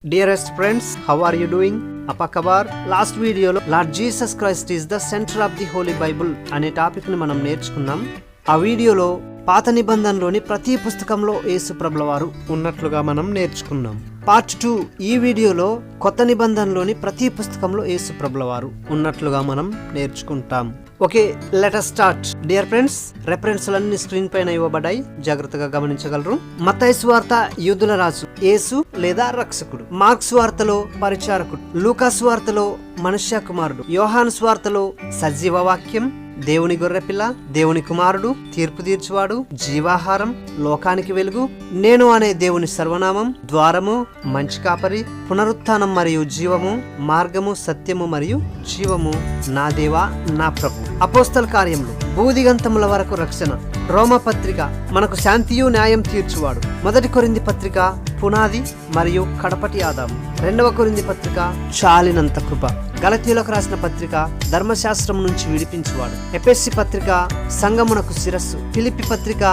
Dearest friends, how are you doing? Apa kabar? Last video lo Lord Jesus Christ is the center of the Holy Bible అనే topic ని మనం నేర్చుకున్నాం. ఆ వీడియోలో పాత నిబంధనలోని ప్రతి పుస్తకంలో యేసు ప్రభుల వారు ఉన్నట్లుగా మనం నేర్చుకున్నాం. పార్ట్ 2 ఈ వీడియోలో కొత్త నిబంధనలోని ప్రతి పుస్తకంలో యేసు ప్రభుల వారు ఉన్నట్లుగా మనం నేర్చుకుంటాం. Okay, let us start. Dear friends, రెఫరెన్స్లన్నీ స్క్రీన్ పైన ఇవ్వబడ్డాయి, జాగ్రత్తగా గమనించగలరు. మత్తయి సువార్త యూదుల రాజు యేసు లేదా రక్షకుడు, మార్క్ సువార్తలో పరిచారకుడు, లూకా సువార్తలో మనుష్య కుమారుడు, యోహాను సువార్తలో సజీవ వాక్యం, దేవుని గొర్రెపిల్ల, దేవుని కుమారుడు, తీర్పు తీర్చువాడు, జీవాహారం, లోకానికి వెలుగు, నేను అనే దేవుని సర్వనామం, ద్వారము, మంచి కాపరి, పునరుత్థానం మరియు జీవము, మార్గము, సత్యము మరియు జీవము, నా దేవా నా ప్రభు. అపోస్తల కార్యములు, భూదిగంతముల వరకు రక్షణ, రోమ పత్రిక మనకు శాంతియు న్యాయం తీర్చువాడు, మొదటి కొరింథీ పత్రిక పునాది మరియు కడపటి ఆదాము, రెండవ కొరింథీ పత్రిక చాలినంత కృప, గలతీయులకు రాసిన పత్రిక ధర్మశాస్త్రం నుంచి విడిపించువాడు, ఎఫెసీ పత్రిక సంగమునకు శిరస్సు, ఫిలిప్పీ పత్రిక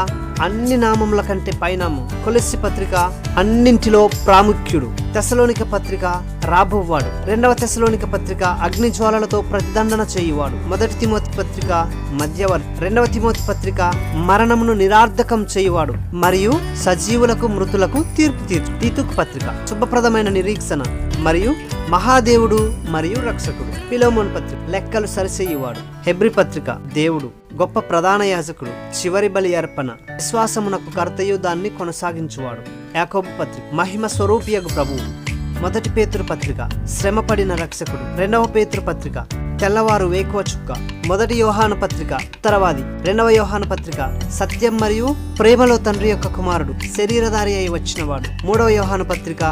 అన్ని నామముల కంటే పైనామం, కొలస్సీ పత్రిక అన్నింటిలో ప్రాముఖ్యుడు, తెస్సలోనిక పత్రిక రాబోవాడు, రెండవ తెస్సలోనిక పత్రిక అగ్ని జ్వాలలతో ప్రతిదండన చేయువాడు, మొదటి తిమోతి పత్రిక మధ్యవర్తి, రెండవ తిమోతి పత్రిక మరణమును నిరార్థకం చేయువాడు మరియు సజీవులకు మృతులకు తీర్పు తీర్చు, తీతుకు పత్రిక శుభప్రదమైన నిరీక్షణ మరియు మహాదేవుడు మరియు రక్షకుడు, ఫిలోమోను పత్రిక లెక్కలు సరిచేయువాడు, హెబ్రీ పత్రిక దేవుడు గొప్ప ప్రధాన యాజకుడు, చివరి బలి అర్పణ, విశ్వాసమునకు కర్తయు దాన్ని కొనసాగించువాడు, యాకోబు పత్రిక మహిమ స్వరూపియగు ప్రభువు, మొదటి పేతురు పత్రిక శ్రమపడిన రక్షకుడు, రెండవ పేతురు పత్రిక తెల్లవారు వేకువ చుక్క, మొదటి యోహాను పత్రిక ఉత్తరవాది, రెండవ యోహాను పత్రిక సత్యం మరియు ప్రేమలో తండ్రి యొక్క కుమారుడు, శరీరధారి అయి వచ్చినవాడు, మూడవ యోహాను పత్రిక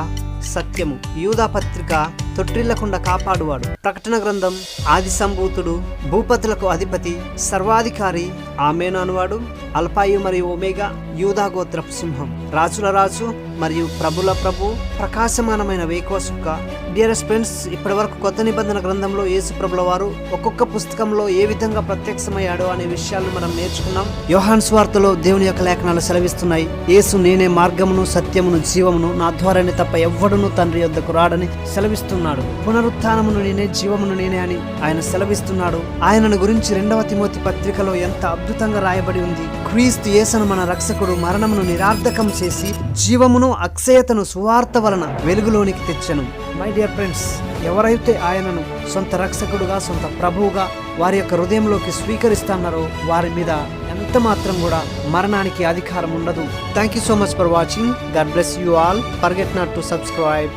సత్యము, యూదా పత్రిక తొట్టిల్లకుండా కాపాడువాడు, ప్రకటన గ్రంథం ఆది సంభూతుడు, భూపతులకు అధిపతి, సర్వాధికారి, ఆమేను అనువాడు, అల్పాయు మరియు ఒమేగా, యూదా గోత్రపు సింహం, రాజుల రాజు మరియు ప్రభుల ప్రభు, ప్రకాశమానమైన వేకువ చుక్క. డియరెస్ట్ ఫ్రెండ్స్, ఇప్పటి వరకు కొత్త నిబంధన గ్రంథంలో యేసు ప్రభుల వారు ఒక్కొక్క పుస్తకంలో ఏ విధంగా ప్రత్యక్షమయ్యాడో అనే విషయాలను మనం నేర్చుకున్నాం. యోహాను సువార్తలో దేవుని యొక్క లేఖనాలు సెలవిస్తున్నాయి, యేసు నేనే మార్గమును సత్యమును జీవమును, నా ద్వారానే తప్ప ఎవ్వడును తండ్రి యొద్దకు రాడని సెలవిస్తున్నాడు. పునరుత్థానమును నేనే, జీవమును నేనే అని ఆయన సెలవిస్తున్నాడు. ఆయనను గురించి రెండవ తిమోతి పత్రికలో ఎంత అద్భుతంగా రాయబడి ఉంది. క్రీస్తు యేసును మన రక్షకుడు మరణమును నిరార్థకం చేసి జీవమును అక్షయతను సువార్త వలన వెలుగులోనికి తెచ్చెను. మై డియర్ ఫ్రెండ్స్, ఎవరైతే ఆయనను సొంత రక్షకుడుగా, సొంత ప్రభువుగా వారి యొక్క హృదయంలోకి స్వీకరిస్తున్నారో వారి మీద ఎంత మాత్రం కూడా మరణానికి అధికారం ఉండదు. Thank you so much for watching. God bless you all. Forget not to subscribe.